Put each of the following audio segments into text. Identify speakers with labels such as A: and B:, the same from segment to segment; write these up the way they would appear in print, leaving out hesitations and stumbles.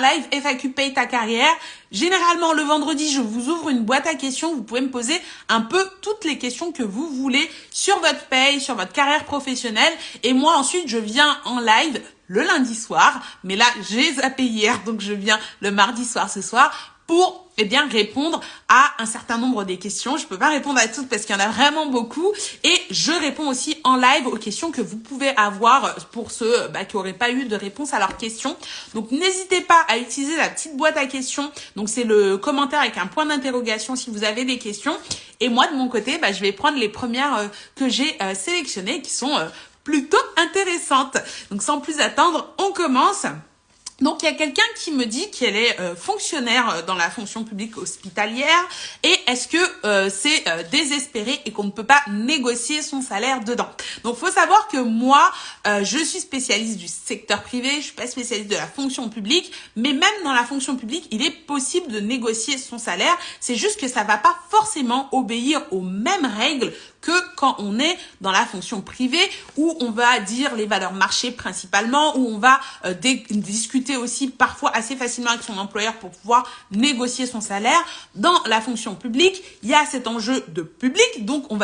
A: live FAQ Paye ta carrière. Généralement, le vendredi, je vous ouvre une boîte à questions. Vous pouvez me poser un peu toutes les questions que vous voulez sur votre paye, sur votre carrière professionnelle. Et moi, ensuite, je viens en live le lundi soir. Mais là, j'ai zappé hier, donc je viens le mardi soir ce soir pour répondre à un certain nombre des questions. Je peux pas répondre à toutes parce qu'il y en a vraiment beaucoup. Et je réponds aussi en live aux questions que vous pouvez avoir pour ceux qui n'auraient pas eu de réponse à leurs questions. Donc, n'hésitez pas à utiliser la petite boîte à questions. Donc, c'est le commentaire avec un point d'interrogation si vous avez des questions. Et moi, de mon côté, je vais prendre les premières que j'ai sélectionnées qui sont plutôt intéressantes. Donc, sans plus attendre, on commence. Donc, il y a quelqu'un qui me dit qu'elle est fonctionnaire dans la fonction publique hospitalière et est-ce que c'est désespéré et qu'on ne peut pas négocier son salaire dedans. Donc, faut savoir que moi, je suis spécialiste du secteur privé, je suis pas spécialiste de la fonction publique, mais même dans la fonction publique, il est possible de négocier son salaire. C'est juste que ça va pas forcément obéir aux mêmes règles que quand on est dans la fonction privée où on va dire les valeurs marché principalement, où on va discuter aussi parfois assez facilement avec son employeur pour pouvoir négocier son salaire. Dans la fonction publique, il y a cet enjeu de public, donc on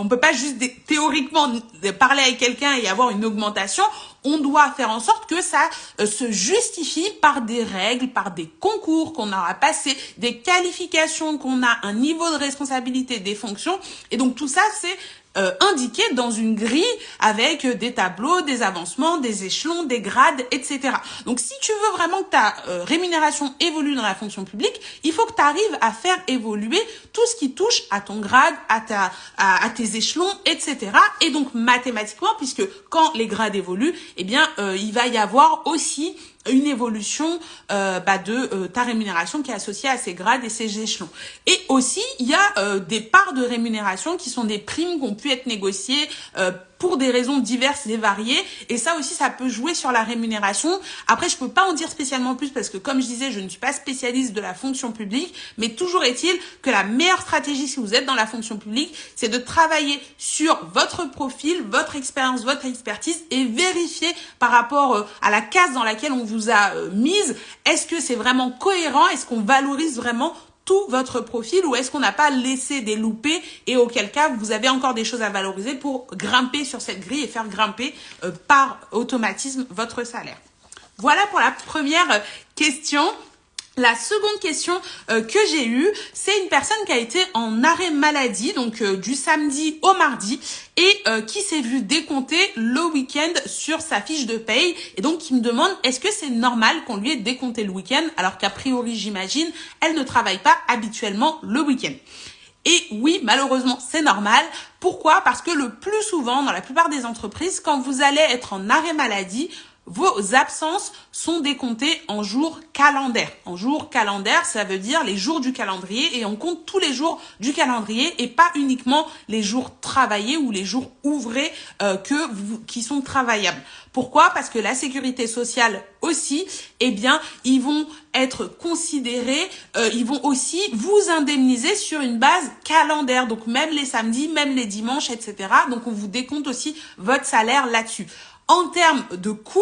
A: peut pas juste théoriquement parler avec quelqu'un et avoir une augmentation. On doit faire en sorte que ça se justifie par des règles, par des concours qu'on aura passés, des qualifications, qu'on a un niveau de responsabilité des fonctions. Et donc tout ça, c'est indiqué dans une grille avec des tableaux, des avancements, des échelons, des grades, etc. Donc, si tu veux vraiment que ta rémunération évolue dans la fonction publique, il faut que tu arrives à faire évoluer tout ce qui touche à ton grade, à tes échelons, etc. Et donc, mathématiquement, puisque quand les grades évoluent, il va y avoir aussi une évolution de ta rémunération qui est associée à ces grades et ces échelons. Et aussi, il y a des parts de rémunération qui sont des primes qui ont pu être négociées pour des raisons diverses et variées. Et ça aussi, ça peut jouer sur la rémunération. Après, je peux pas en dire spécialement plus parce que, comme je disais, je ne suis pas spécialiste de la fonction publique. Mais toujours est-il que la meilleure stratégie, si vous êtes dans la fonction publique, c'est de travailler sur votre profil, votre expérience, votre expertise et vérifier par rapport à la case dans laquelle on vous a mise, est-ce que c'est vraiment cohérent? Est-ce qu'on valorise vraiment tout votre profil ou est-ce qu'on n'a pas laissé des loupés et auquel cas vous avez encore des choses à valoriser pour grimper sur cette grille et faire grimper par automatisme votre salaire. Voilà pour la première question. La seconde question que j'ai eue, c'est une personne qui a été en arrêt maladie, donc du samedi au mardi, et qui s'est vue décompter le week-end sur sa fiche de paye. Et donc, qui me demande, est-ce que c'est normal qu'on lui ait décompté le week-end, alors qu'a priori, j'imagine, elle ne travaille pas habituellement le week-end. Et oui, malheureusement, c'est normal. Pourquoi? Parce que le plus souvent, dans la plupart des entreprises, quand vous allez être en arrêt maladie, vos absences sont décomptées en jours calendaires. En jours calendaires, ça veut dire les jours du calendrier et on compte tous les jours du calendrier et pas uniquement les jours travaillés ou les jours ouvrés qui sont travaillables. Pourquoi? Parce que la sécurité sociale aussi, ils vont être considérés, ils vont aussi vous indemniser sur une base calendaire. Donc même les samedis, même les dimanches, etc. Donc on vous décompte aussi votre salaire là-dessus. En termes de coût,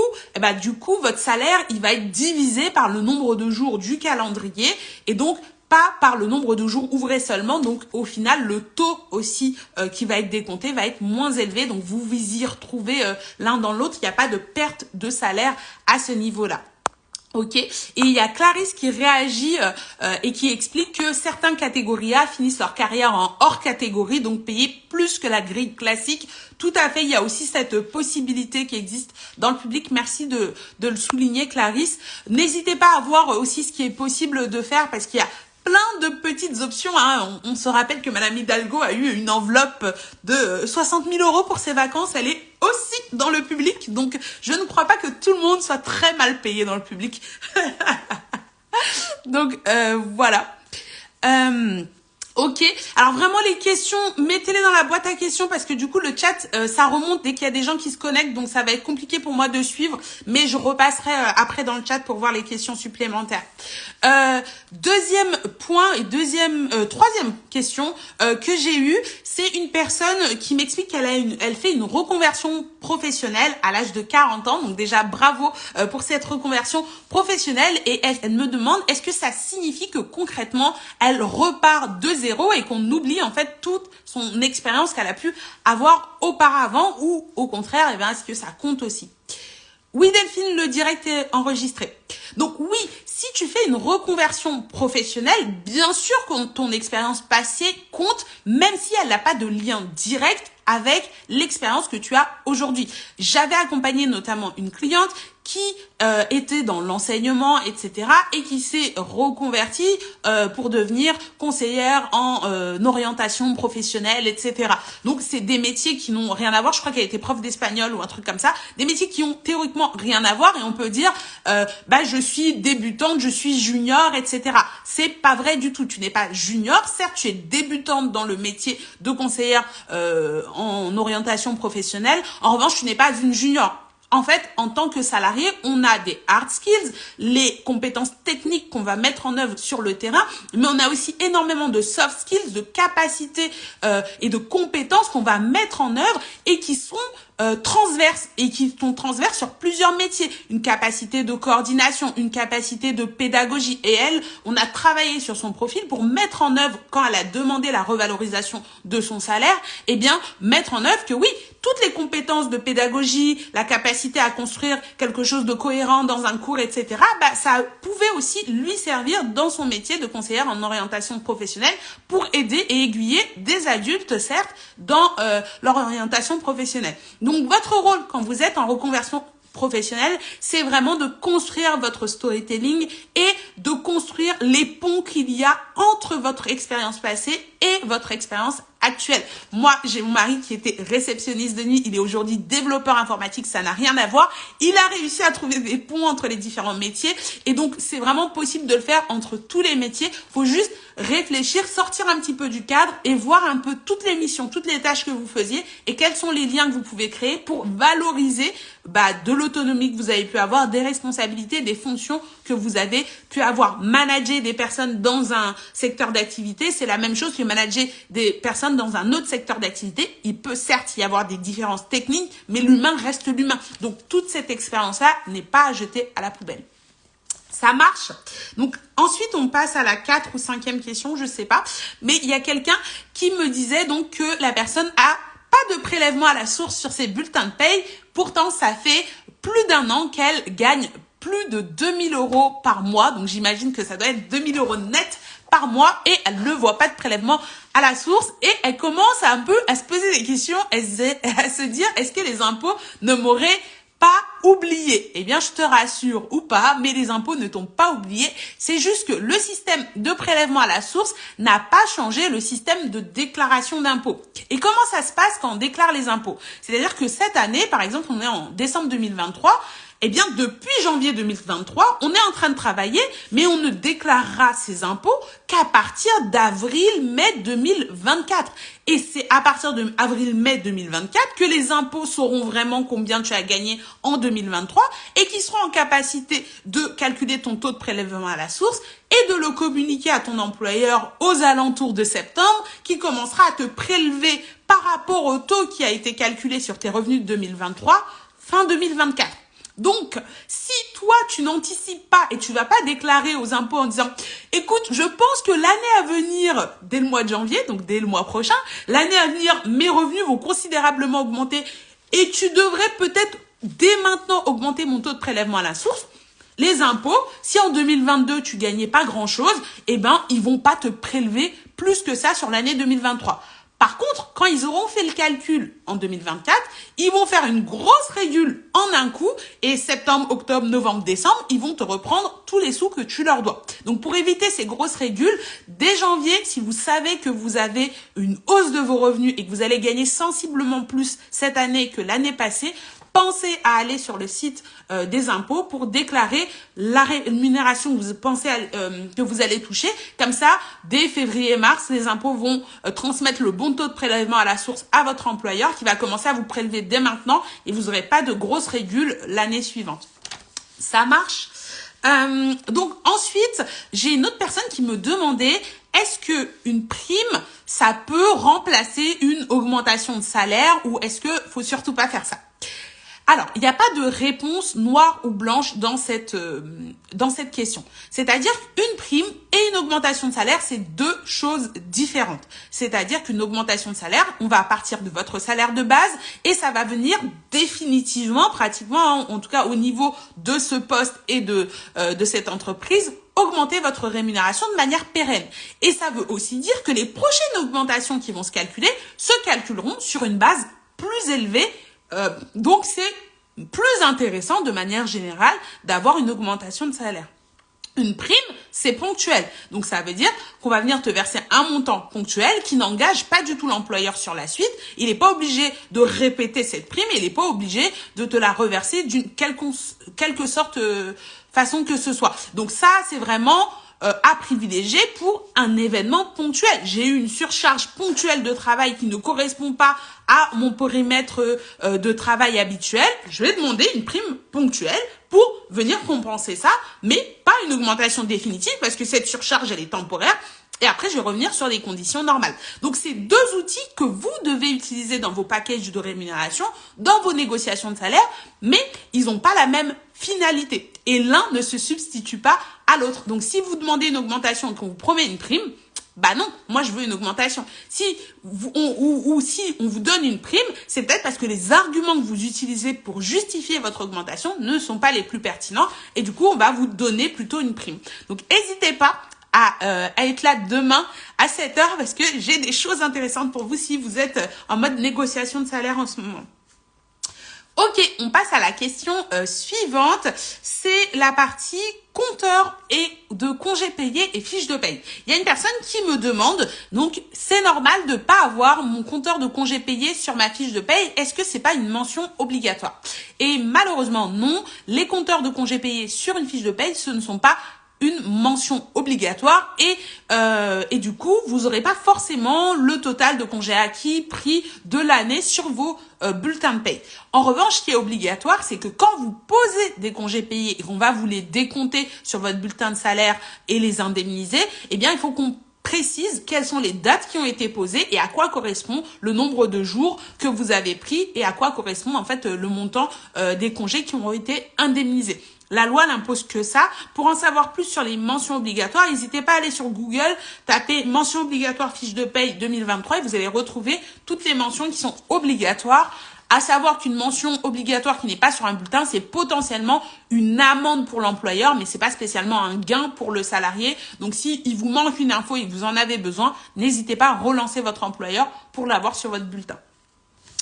A: du coup, votre salaire, il va être divisé par le nombre de jours du calendrier et donc pas par le nombre de jours ouvrés seulement. Donc, au final, le taux aussi qui va être décompté va être moins élevé. Donc, vous y retrouvez l'un dans l'autre. Il n'y a pas de perte de salaire à ce niveau-là. Ok, et il y a Clarisse qui réagit et qui explique que certaines catégories A finissent leur carrière en hors catégorie, donc payées plus que la grille classique. Tout à fait, il y a aussi cette possibilité qui existe dans le public. Merci de le souligner, Clarisse. N'hésitez pas à voir aussi ce qui est possible de faire parce qu'il y a plein de petites options. On se rappelle que Madame Hidalgo a eu une enveloppe de 60 000 € pour ses vacances. Elle est aussi dans le public. Donc, je ne crois pas que tout le monde soit très mal payé dans le public. Donc, voilà. Ok, alors vraiment les questions, mettez-les dans la boîte à questions parce que du coup le chat, ça remonte dès qu'il y a des gens qui se connectent, donc ça va être compliqué pour moi de suivre, mais je repasserai après dans le chat pour voir les questions supplémentaires. Deuxième point et troisième question que j'ai eue, c'est une personne qui m'explique elle fait une reconversion professionnelle à l'âge de 40 ans, donc déjà bravo pour cette reconversion professionnelle et elle me demande est-ce que ça signifie que concrètement elle repart de zéro et qu'on oublie en fait toute son expérience qu'elle a pu avoir auparavant ou au contraire, eh bien, est-ce que ça compte aussi? Oui Delphine, le direct est enregistré. Donc oui, si tu fais une reconversion professionnelle, bien sûr que ton expérience passée compte, même si elle n'a pas de lien direct avec l'expérience que tu as aujourd'hui. J'avais accompagné notamment une cliente qui était dans l'enseignement, etc. et qui s'est reconvertie pour devenir conseillère en orientation professionnelle, etc. Donc, c'est des métiers qui n'ont rien à voir. Je crois qu'elle était prof d'espagnol ou un truc comme ça. Des métiers qui ont théoriquement rien à voir et on peut dire, je suis débutante, je suis junior, etc. C'est pas vrai du tout. Tu n'es pas junior. Certes, tu es débutante dans le métier de conseillère en orientation professionnelle. En revanche, tu n'es pas une junior. En fait, en tant que salarié, on a des hard skills, les compétences techniques qu'on va mettre en œuvre sur le terrain, mais on a aussi énormément de soft skills, de capacités et de compétences qu'on va mettre en œuvre et qui sont transverses et qui sont transverses sur plusieurs métiers. Une capacité de coordination, une capacité de pédagogie. Et elle, on a travaillé sur son profil pour mettre en œuvre, quand elle a demandé la revalorisation de son salaire, eh bien, mettre en œuvre que oui, toutes les compétences de pédagogie, la capacité à construire quelque chose de cohérent dans un cours, etc., ça pouvait aussi lui servir dans son métier de conseillère en orientation professionnelle pour aider et aiguiller des adultes, certes, dans leur orientation professionnelle. Donc, votre rôle quand vous êtes en reconversion professionnelle, c'est vraiment de construire votre storytelling et de construire les ponts qu'il y a entre votre expérience passée et votre expérience actuelle. Moi, j'ai mon mari qui était réceptionniste de nuit, il est aujourd'hui développeur informatique, ça n'a rien à voir. Il a réussi à trouver des ponts entre les différents métiers et donc c'est vraiment possible de le faire entre tous les métiers. Faut juste réfléchir, sortir un petit peu du cadre et voir un peu toutes les missions, toutes les tâches que vous faisiez et quels sont les liens que vous pouvez créer pour valoriser de l'autonomie que vous avez pu avoir, des responsabilités, des fonctions que vous avez pu avoir. Manager des personnes dans un secteur d'activité, c'est la même chose que manager des personnes dans un autre secteur d'activité. Il peut certes y avoir des différences techniques, mais l'humain reste l'humain. Donc, toute cette expérience-là n'est pas à jeter à la poubelle. Ça marche. Donc, ensuite, on passe à la 4 ou 5e question, je sais pas. Mais il y a quelqu'un qui me disait donc que la personne a pas de prélèvement à la source sur ses bulletins de paye. Pourtant, ça fait plus d'1 an qu'elle gagne plus de 2000 € par mois. Donc, j'imagine que ça doit être 2000 € net par mois et elle ne voit pas de prélèvement à la source et elle commence un peu à se poser des questions, à se dire est-ce que les impôts ne m'auraient pas oublié? Eh bien, je te rassure ou pas, mais les impôts ne t'ont pas oublié. C'est juste que le système de prélèvement à la source n'a pas changé le système de déclaration d'impôts. Et comment ça se passe quand on déclare les impôts? C'est-à-dire que cette année, par exemple, on est en décembre 2023, eh bien, depuis janvier 2023, on est en train de travailler, mais on ne déclarera ses impôts qu'à partir d'avril-mai 2024. Et c'est à partir de avril-mai 2024 que les impôts sauront vraiment combien tu as gagné en 2023 et qui seront en capacité de calculer ton taux de prélèvement à la source et de le communiquer à ton employeur aux alentours de septembre qui commencera à te prélever par rapport au taux qui a été calculé sur tes revenus de 2023 fin 2024. Donc, si toi, tu n'anticipes pas et tu vas pas déclarer aux impôts en disant « Écoute, je pense que l'année à venir, dès le mois de janvier, donc dès le mois prochain, l'année à venir, mes revenus vont considérablement augmenter et tu devrais peut-être dès maintenant augmenter mon taux de prélèvement à la source. » Les impôts, si en 2022, tu gagnais pas grand-chose, eh ben, ils vont pas te prélever plus que ça sur l'année 2023. Par contre, quand ils auront fait le calcul en 2024, ils vont faire une grosse régule en un coup et septembre, octobre, novembre, décembre, ils vont te reprendre tous les sous que tu leur dois. Donc, pour éviter ces grosses régules, dès janvier, si vous savez que vous avez une hausse de vos revenus et que vous allez gagner sensiblement plus cette année que l'année passée, pensez à aller sur le site des impôts pour déclarer la rémunération que vous pensez que vous allez toucher. Comme ça, dès février-mars, les impôts vont transmettre le bon taux de prélèvement à la source à votre employeur qui va commencer à vous prélever dès maintenant et vous n'aurez pas de grosses régules l'année suivante. Ça marche? Donc ensuite, j'ai une autre personne qui me demandait est-ce que une prime, ça peut remplacer une augmentation de salaire ou est-ce que faut surtout pas faire ça? Alors, il n'y a pas de réponse noire ou blanche dans cette question. C'est-à-dire qu'une prime et une augmentation de salaire, c'est deux choses différentes. C'est-à-dire qu'une augmentation de salaire, on va partir de votre salaire de base et ça va venir définitivement, pratiquement, en tout cas au niveau de ce poste et de cette entreprise, augmenter votre rémunération de manière pérenne. Et ça veut aussi dire que les prochaines augmentations qui vont se calculeront sur une base plus élevée. Donc, c'est plus intéressant de manière générale d'avoir une augmentation de salaire. Une prime, c'est ponctuel. Donc, ça veut dire qu'on va venir te verser un montant ponctuel qui n'engage pas du tout l'employeur sur la suite. Il n'est pas obligé de répéter cette prime et il n'est pas obligé de te la reverser d'une quelque sorte façon que ce soit. Donc, ça, c'est vraiment à privilégier pour un événement ponctuel. J'ai eu une surcharge ponctuelle de travail qui ne correspond pas à mon périmètre de travail habituel. Je vais demander une prime ponctuelle pour venir compenser ça, mais pas une augmentation définitive parce que cette surcharge, elle est temporaire. Et après, je vais revenir sur des conditions normales. Donc, c'est deux outils que vous devez utiliser dans vos packages de rémunération, dans vos négociations de salaire, mais ils n'ont pas la même finalité. Et l'un ne se substitue pas à l'autre. Donc, si vous demandez une augmentation et qu'on vous promet une prime, bah non, moi je veux une augmentation. Si on vous donne une prime, c'est peut-être parce que les arguments que vous utilisez pour justifier votre augmentation ne sont pas les plus pertinents. Et du coup, on va vous donner plutôt une prime. Donc, n'hésitez pas à être là demain à 7h parce que j'ai des choses intéressantes pour vous si vous êtes en mode négociation de salaire en ce moment. Ok, on passe à la question suivante. C'est la partie compteur et de congés payés et fiches de paye. Il y a une personne qui me demande, donc c'est normal de pas avoir mon compteur de congés payés sur ma fiche de paye. Est-ce que c'est pas une mention obligatoire? Et malheureusement non, les compteurs de congés payés sur une fiche de paye, ce ne sont pas une mention obligatoire et du coup, vous n'aurez pas forcément le total de congés acquis pris de l'année sur vos bulletins de paye. En revanche, ce qui est obligatoire, c'est que quand vous posez des congés payés et qu'on va vous les décompter sur votre bulletin de salaire et les indemniser, eh bien, il faut qu'on précise quelles sont les dates qui ont été posées et à quoi correspond le nombre de jours que vous avez pris et à quoi correspond en fait le montant des congés qui ont été indemnisés. La loi n'impose que ça. Pour en savoir plus sur les mentions obligatoires, n'hésitez pas à aller sur Google, taper mention obligatoire fiche de paye 2023 et vous allez retrouver toutes les mentions qui sont obligatoires. À savoir qu'une mention obligatoire qui n'est pas sur un bulletin, c'est potentiellement une amende pour l'employeur, mais c'est pas spécialement un gain pour le salarié. Donc, si il vous manque une info et que vous en avez besoin, n'hésitez pas à relancer votre employeur pour l'avoir sur votre bulletin.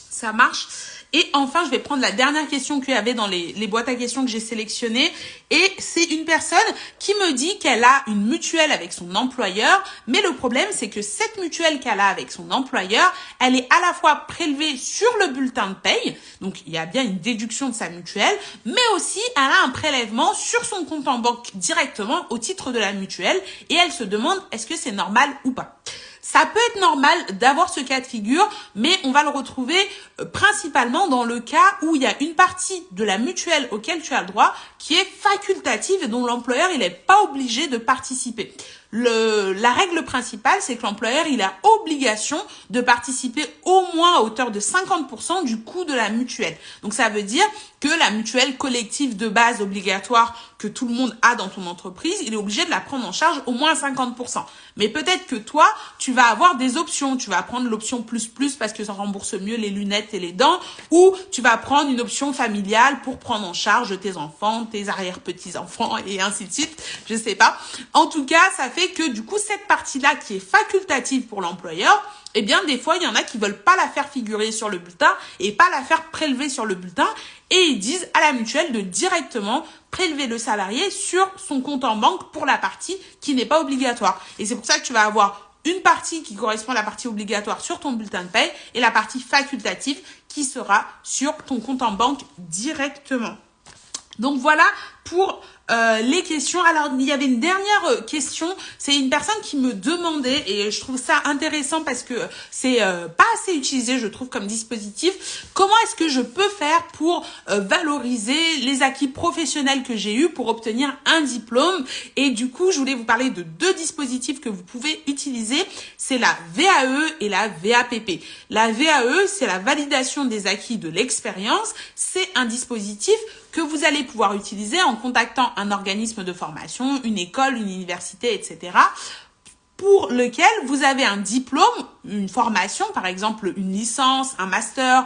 A: Ça marche. Et enfin, je vais prendre la dernière question qu'il y avait dans les boîtes à questions que j'ai sélectionnées. Et c'est une personne qui me dit qu'elle a une mutuelle avec son employeur. Mais le problème, c'est que cette mutuelle qu'elle a avec son employeur, elle est à la fois prélevée sur le bulletin de paye. Donc, il y a bien une déduction de sa mutuelle. Mais aussi, elle a un prélèvement sur son compte en banque directement au titre de la mutuelle. Et elle se demande, est-ce que c'est normal ou pas ? Ça peut être normal d'avoir ce cas de figure, mais on va le retrouver principalement dans le cas où il y a une partie de la mutuelle auquel tu as le droit qui est facultative et dont l'employeur il n'est pas obligé de participer. La règle principale, c'est que l'employeur il a obligation de participer au moins à hauteur de 50% du coût de la mutuelle. Donc ça veut dire que la mutuelle collective de base obligatoire que tout le monde a dans ton entreprise, il est obligé de la prendre en charge au moins à 50%. Mais peut-être que toi, tu vas avoir des options. Tu vas prendre l'option plus parce que ça rembourse mieux les lunettes et les dents, ou tu vas prendre une option familiale pour prendre en charge tes enfants, tes arrière-petits-enfants et ainsi de suite. Je sais pas. En tout cas, ça fait que du coup, cette partie-là qui est facultative pour l'employeur, eh bien, des fois, il y en a qui veulent pas la faire figurer sur le bulletin et pas la faire prélever sur le bulletin. Et ils disent à la mutuelle de directement prélever le salarié sur son compte en banque pour la partie qui n'est pas obligatoire. Et c'est pour ça que tu vas avoir une partie qui correspond à la partie obligatoire sur ton bulletin de paye et la partie facultative qui sera sur ton compte en banque directement. Donc voilà pour les questions. Alors, il y avait une dernière question. C'est une personne qui me demandait, et je trouve ça intéressant parce que c'est pas assez utilisé, je trouve, comme dispositif. Comment est-ce que je peux faire pour valoriser les acquis professionnels que j'ai eus pour obtenir un diplôme? Et du coup, je voulais vous parler de deux dispositifs que vous pouvez utiliser. C'est la VAE et la VAPP. La VAE, c'est la validation des acquis de l'expérience. C'est un dispositif que vous allez pouvoir utiliser en contactant un organisme de formation, une école, une université, etc., pour lequel vous avez un diplôme, une formation, par exemple une licence, un master,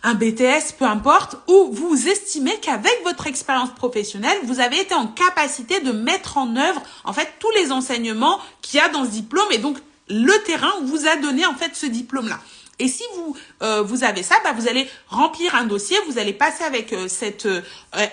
A: un BTS, peu importe, où vous estimez qu'avec votre expérience professionnelle, vous avez été en capacité de mettre en œuvre en fait tous les enseignements qu'il y a dans ce diplôme, et donc le terrain vous a donné en fait ce diplôme-là. Et si vous avez ça, bah, vous allez remplir un dossier, vous allez passer avec cette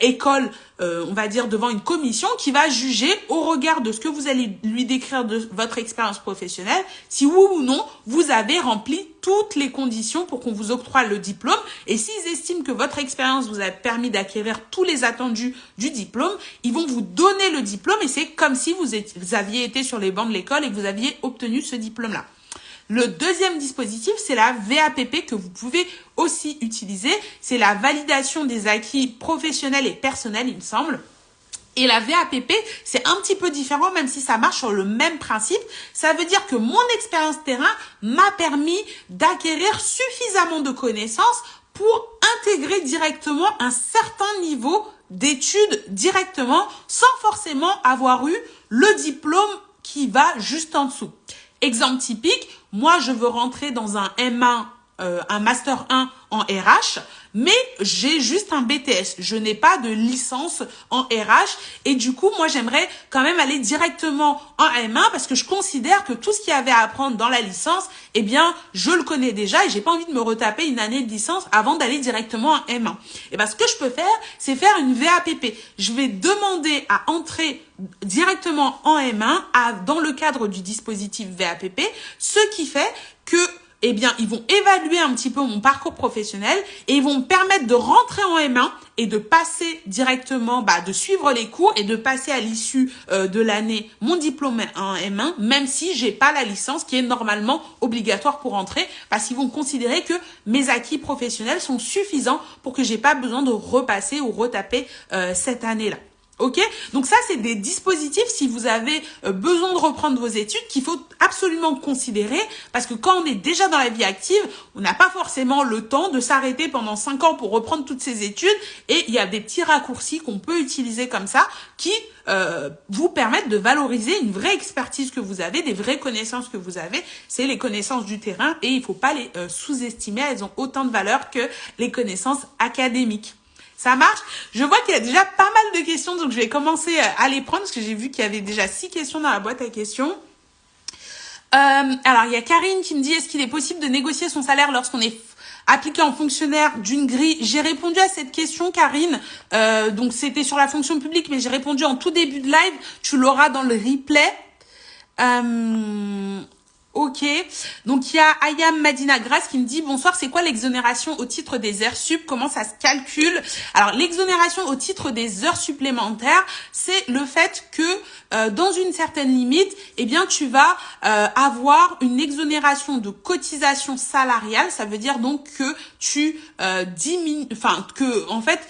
A: école, on va dire, devant une commission qui va juger au regard de ce que vous allez lui décrire de votre expérience professionnelle, si oui ou non, vous avez rempli toutes les conditions pour qu'on vous octroie le diplôme. Et s'ils estiment que votre expérience vous a permis d'acquérir tous les attendus du diplôme, ils vont vous donner le diplôme et c'est comme si vous aviez été sur les bancs de l'école et que vous aviez obtenu ce diplôme-là. Le deuxième dispositif, c'est la VAPP que vous pouvez aussi utiliser. C'est la validation des acquis professionnels et personnels, il me semble. Et la VAPP, c'est un petit peu différent, même si ça marche sur le même principe. Ça veut dire que mon expérience terrain m'a permis d'acquérir suffisamment de connaissances pour intégrer directement un certain niveau d'études directement, sans forcément avoir eu le diplôme qui va juste en dessous. Exemple typique, moi je veux rentrer dans un M1, un Master 1 en RH, mais j'ai juste un BTS. Je n'ai pas de licence en RH et du coup, moi j'aimerais quand même aller directement en M1 parce que je considère que tout ce qu'il y avait à apprendre dans la licence, eh bien, je le connais déjà et j'ai pas envie de me retaper une année de licence avant d'aller directement en M1. Et ben, ce que je peux faire, c'est faire une VAPP. Je vais demander à entrer directement en M1 dans le cadre du dispositif VAPP, ce qui fait que eh bien, ils vont évaluer un petit peu mon parcours professionnel et ils vont me permettre de rentrer en M1 et de passer directement, de suivre les cours et de passer à l'issue de l'année mon diplôme en M1, même si j'ai pas la licence qui est normalement obligatoire pour entrer, parce qu'ils vont considérer que mes acquis professionnels sont suffisants pour que j'ai pas besoin de repasser ou retaper cette année-là. Ok, donc ça c'est des dispositifs si vous avez besoin de reprendre vos études qu'il faut absolument considérer parce que quand on est déjà dans la vie active, on n'a pas forcément le temps de s'arrêter pendant 5 ans pour reprendre toutes ces études et il y a des petits raccourcis qu'on peut utiliser comme ça qui vous permettent de valoriser une vraie expertise que vous avez, des vraies connaissances que vous avez. C'est les connaissances du terrain et il faut pas les sous-estimer, elles ont autant de valeur que les connaissances académiques. Ça marche? Je vois qu'il y a déjà pas mal de questions, donc je vais commencer à les prendre parce que j'ai vu qu'il y avait déjà 6 questions dans la boîte à questions. Alors, il y a Karine qui me dit, est-ce qu'il est possible de négocier son salaire lorsqu'on est appliqué en fonctionnaire d'une grille? J'ai répondu à cette question, Karine. Donc, c'était sur la fonction publique, mais j'ai répondu en tout début de live. Tu l'auras dans le replay. Ok, donc il y a Ayam Madina Grace qui me dit bonsoir, c'est quoi l'exonération au titre des heures sup, comment ça se calcule? Alors l'exonération au titre des heures supplémentaires, c'est le fait que dans une certaine limite, eh bien tu vas avoir une exonération de cotisation salariale, ça veut dire donc que tu diminues, enfin que en fait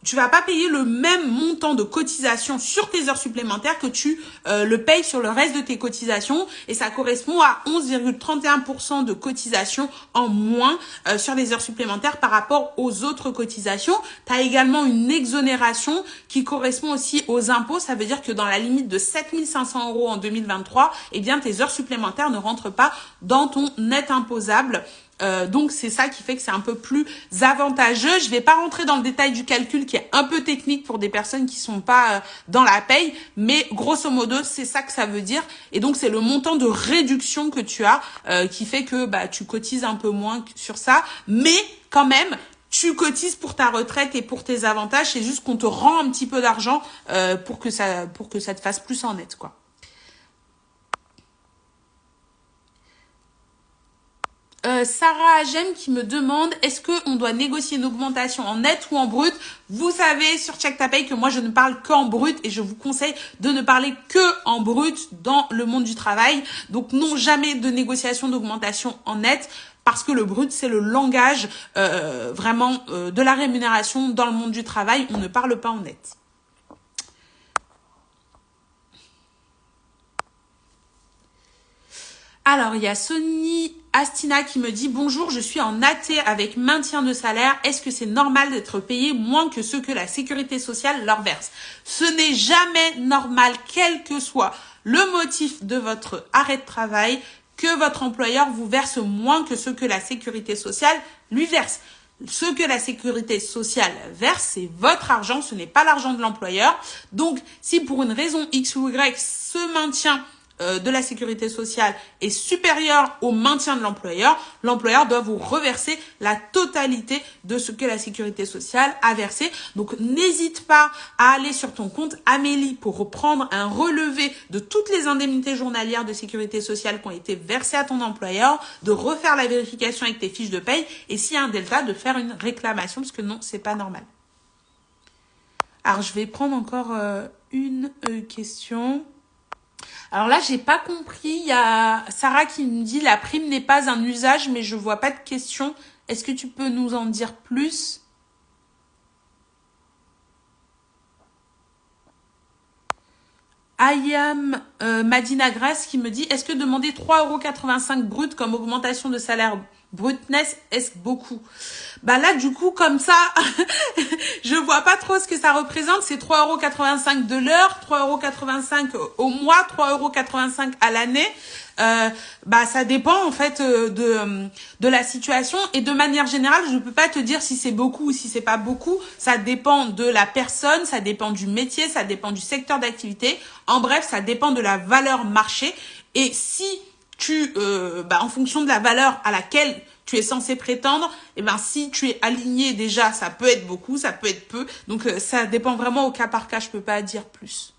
A: tu vas pas payer le même montant de cotisation sur tes heures supplémentaires que tu le payes sur le reste de tes cotisations et ça correspond à 11,31% de cotisation en moins sur les heures supplémentaires par rapport aux autres cotisations. Tu as également une exonération qui correspond aussi aux impôts. Ça veut dire que dans la limite de 7 500 € en 2023, eh bien tes heures supplémentaires ne rentrent pas dans ton net imposable. Donc c'est ça qui fait que c'est un peu plus avantageux. Je vais pas rentrer dans le détail du calcul qui est un peu technique pour des personnes qui sont pas dans la paye, mais grosso modo c'est ça que ça veut dire. Et donc c'est le montant de réduction que tu as qui fait que tu cotises un peu moins sur ça, mais quand même tu cotises pour ta retraite et pour tes avantages. C'est juste qu'on te rend un petit peu d'argent pour que ça te fasse plus en net, quoi. Sarah Agem qui me demande, est-ce qu'on doit négocier une augmentation en net ou en brut? Vous savez sur Check Ta Paye que moi je ne parle qu'en brut et je vous conseille de ne parler que en brut dans le monde du travail. Donc non, jamais de négociation d'augmentation en net, parce que le brut c'est le langage vraiment de la rémunération dans le monde du travail. On ne parle pas en net. Alors, il y a Sony Astina qui me dit « Bonjour, je suis en AT avec maintien de salaire. Est-ce que c'est normal d'être payé moins que ce que la sécurité sociale leur verse ?» Ce n'est jamais normal, quel que soit le motif de votre arrêt de travail, que votre employeur vous verse moins que ce que la sécurité sociale lui verse. Ce que la sécurité sociale verse, c'est votre argent, ce n'est pas l'argent de l'employeur. Donc, si pour une raison X ou Y, ce maintien de la sécurité sociale est supérieur au maintien de l'employeur, l'employeur doit vous reverser la totalité de ce que la sécurité sociale a versé. Donc, n'hésite pas à aller sur ton compte Amélie pour reprendre un relevé de toutes les indemnités journalières de sécurité sociale qui ont été versées à ton employeur, de refaire la vérification avec tes fiches de paye et s'il y a un delta, de faire une réclamation parce que non, c'est pas normal. Alors, je vais prendre encore une question. Alors là, j'ai pas compris. Il y a Sarah qui me dit la prime n'est pas un usage, mais je vois pas de question. Est-ce que tu peux nous en dire plus? Ayam Madina Grace qui me dit est-ce que demander 3,85 € brut comme augmentation de salaire brutness, est-ce beaucoup? Bah là, du coup, comme ça, je vois pas trop ce que ça représente. C'est 3,85 € de l'heure, 3,85 € au mois, 3,85 € à l'année. Bah ça dépend en fait de la situation et de manière générale, je peux pas te dire si c'est beaucoup ou si c'est pas beaucoup. Ça dépend de la personne, ça dépend du métier, ça dépend du secteur d'activité. En bref, ça dépend de la valeur marché. Et si en fonction de la valeur à laquelle tu es censé prétendre, et ben si tu es aligné déjà, ça peut être beaucoup, ça peut être peu. Donc ça dépend vraiment au cas par cas, je peux pas dire plus.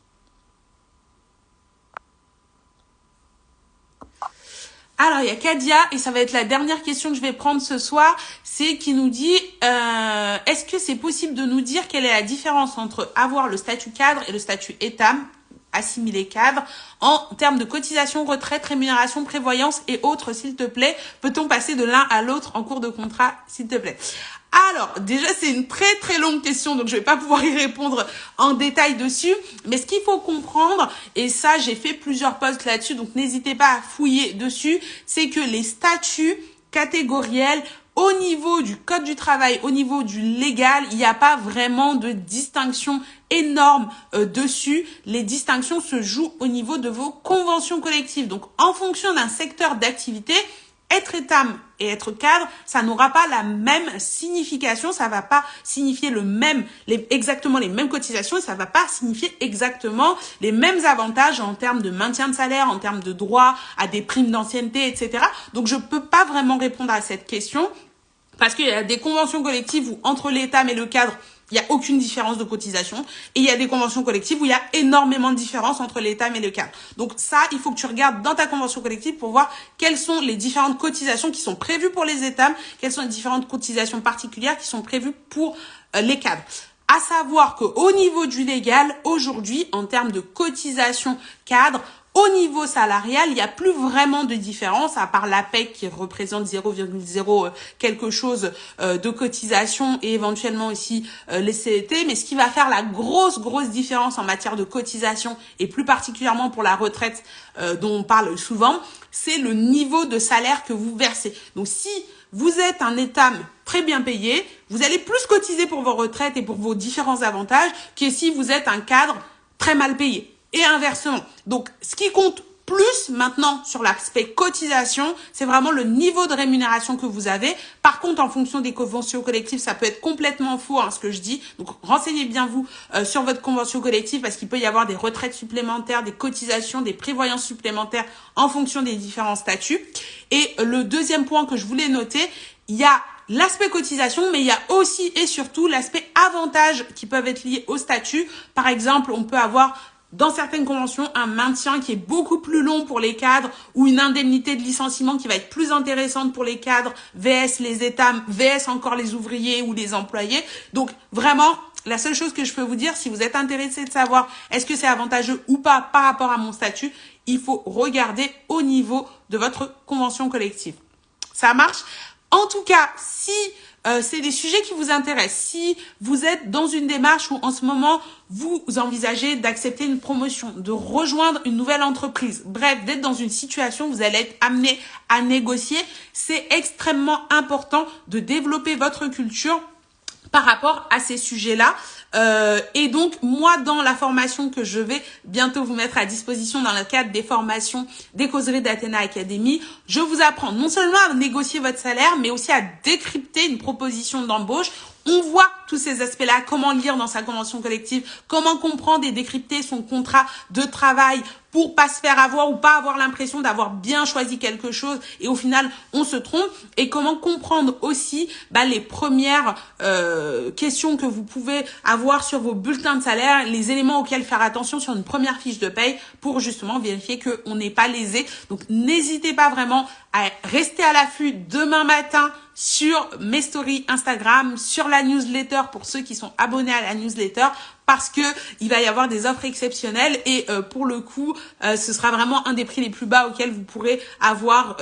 A: Alors, il y a Kadia, et ça va être la dernière question que je vais prendre ce soir, c'est qui nous dit, est-ce que c'est possible de nous dire quelle est la différence entre avoir le statut cadre et le statut ETAM, assimilé cadre, en termes de cotisation, retraite, rémunération, prévoyance et autres, s'il te plaît? Peut-on passer de l'un à l'autre en cours de contrat, s'il te plaît? Alors, déjà, c'est une très très longue question, donc je vais pas pouvoir y répondre en détail dessus. Mais ce qu'il faut comprendre, et ça, j'ai fait plusieurs posts là-dessus, donc n'hésitez pas à fouiller dessus, c'est que les statuts catégoriels, au niveau du code du travail, au niveau du légal, il n'y a pas vraiment de distinction énorme dessus. Les distinctions se jouent au niveau de vos conventions collectives. Donc, en fonction d'un secteur d'activité, être étam et être cadre, ça n'aura pas la même signification, ça va pas signifier exactement les mêmes cotisations et ça va pas signifier exactement les mêmes avantages en termes de maintien de salaire, en termes de droit à des primes d'ancienneté, etc. Donc, je peux pas vraiment répondre à cette question parce qu'il y a des conventions collectives où entre l'étam et le cadre, il n'y a aucune différence de cotisation. Et il y a des conventions collectives où il y a énormément de différences entre l'étam et le cadre. Donc ça, il faut que tu regardes dans ta convention collective pour voir quelles sont les différentes cotisations qui sont prévues pour les étams, quelles sont les différentes cotisations particulières qui sont prévues pour les cadres. À savoir qu'au niveau du légal, aujourd'hui, en termes de cotisation cadre, au niveau salarial, il n'y a plus vraiment de différence, à part l'APEC qui représente 0,0 quelque chose de cotisation et éventuellement aussi les CET. Mais ce qui va faire la grosse différence en matière de cotisation et plus particulièrement pour la retraite dont on parle souvent, c'est le niveau de salaire que vous versez. Donc si vous êtes un étam très bien payé, vous allez plus cotiser pour vos retraites et pour vos différents avantages que si vous êtes un cadre très mal payé. Et inversement. Donc, ce qui compte plus maintenant sur l'aspect cotisation, c'est vraiment le niveau de rémunération que vous avez. Par contre, en fonction des conventions collectives, ça peut être complètement faux, ce que je dis. Donc, renseignez bien vous sur votre convention collective parce qu'il peut y avoir des retraites supplémentaires, des cotisations, des prévoyances supplémentaires en fonction des différents statuts. Et le deuxième point que je voulais noter, il y a l'aspect cotisation, mais il y a aussi et surtout l'aspect avantage qui peuvent être liés au statut. Par exemple, on peut avoir dans certaines conventions, un maintien qui est beaucoup plus long pour les cadres ou une indemnité de licenciement qui va être plus intéressante pour les cadres, VS les États, VS encore les ouvriers ou les employés. Donc, vraiment, la seule chose que je peux vous dire, si vous êtes intéressé de savoir est-ce que c'est avantageux ou pas par rapport à mon statut, il faut regarder au niveau de votre convention collective. Ça marche? En tout cas, si c'est des sujets qui vous intéressent, si vous êtes dans une démarche où en ce moment, vous envisagez d'accepter une promotion, de rejoindre une nouvelle entreprise, bref, d'être dans une situation où vous allez être amené à négocier, c'est extrêmement important de développer votre culture par rapport à ces sujets-là. Et donc, moi, dans la formation que je vais bientôt vous mettre à disposition dans le cadre des formations des causeries d'Athéna Academy, je vous apprends non seulement à négocier votre salaire, mais aussi à décrypter une proposition d'embauche. On voit tous ces aspects-là, comment lire dans sa convention collective, comment comprendre et décrypter son contrat de travail pour pas se faire avoir ou pas avoir l'impression d'avoir bien choisi quelque chose et au final on se trompe, et comment comprendre aussi les premières questions que vous pouvez avoir sur vos bulletins de salaire, les éléments auxquels faire attention sur une première fiche de paye pour justement vérifier qu'on n'est pas lésé. Donc n'hésitez pas vraiment à rester à l'affût demain matin sur mes stories Instagram, sur la newsletter pour ceux qui sont abonnés à la newsletter, parce que il va y avoir des offres exceptionnelles et pour le coup, ce sera vraiment un des prix les plus bas auxquels vous pourrez avoir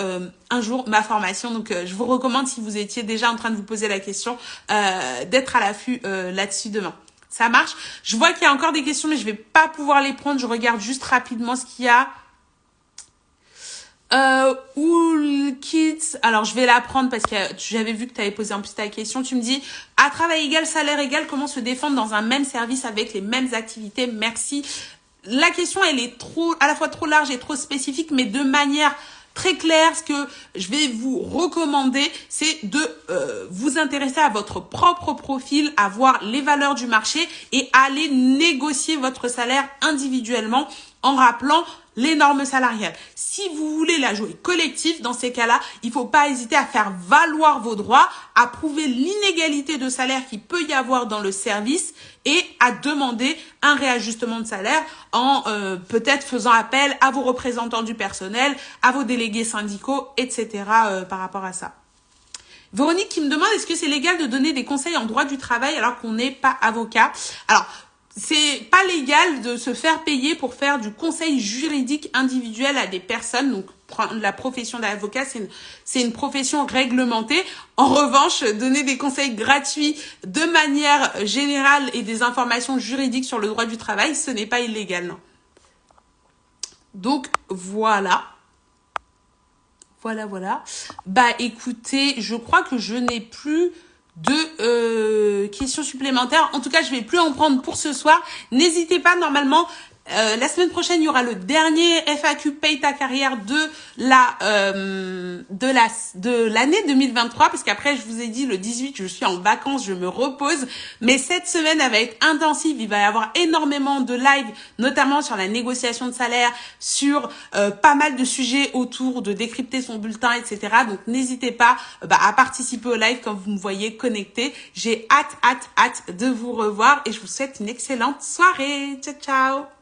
A: un jour ma formation. Donc, je vous recommande, si vous étiez déjà en train de vous poser la question, d'être à l'affût là-dessus demain. Ça marche? Je vois qu'il y a encore des questions, mais je vais pas pouvoir les prendre. Je regarde juste rapidement ce qu'il y a. Kids, alors je vais la prendre parce que j'avais vu que tu avais posé en plus ta question. Tu me dis, à travail égal, salaire égal, comment se défendre dans un même service avec les mêmes activités? Merci. La question, elle est à la fois trop large et trop spécifique, mais de manière très claire, ce que je vais vous recommander, c'est de vous intéresser à votre propre profil, à voir les valeurs du marché et aller négocier votre salaire individuellement en rappelant les normes salariales. Si vous voulez la jouer collective, dans ces cas-là, il faut pas hésiter à faire valoir vos droits, à prouver l'inégalité de salaire qu'il peut y avoir dans le service et à demander un réajustement de salaire en peut-être faisant appel à vos représentants du personnel, à vos délégués syndicaux, etc. Par rapport à ça. Véronique qui me demande, est-ce que c'est légal de donner des conseils en droit du travail alors qu'on n'est pas avocat? Alors, c'est pas légal de se faire payer pour faire du conseil juridique individuel à des personnes. Donc, la profession d'avocat, c'est une profession réglementée. En revanche, donner des conseils gratuits de manière générale et des informations juridiques sur le droit du travail, ce n'est pas illégal, non. Donc, voilà. Voilà. Écoutez, je crois que je n'ai plus de questions supplémentaires. En tout cas, je vais plus en prendre pour ce soir. N'hésitez pas, normalement, la semaine prochaine, il y aura le dernier FAQ Paye ta carrière de l'année 2023, parce qu'après, je vous ai dit, le 18, je suis en vacances, je me repose. Mais cette semaine, elle va être intensive. Il va y avoir énormément de live, notamment sur la négociation de salaire, sur pas mal de sujets autour de décrypter son bulletin, etc. Donc, n'hésitez pas à participer au live quand vous me voyez connecté. J'ai hâte de vous revoir et je vous souhaite une excellente soirée. Ciao, ciao!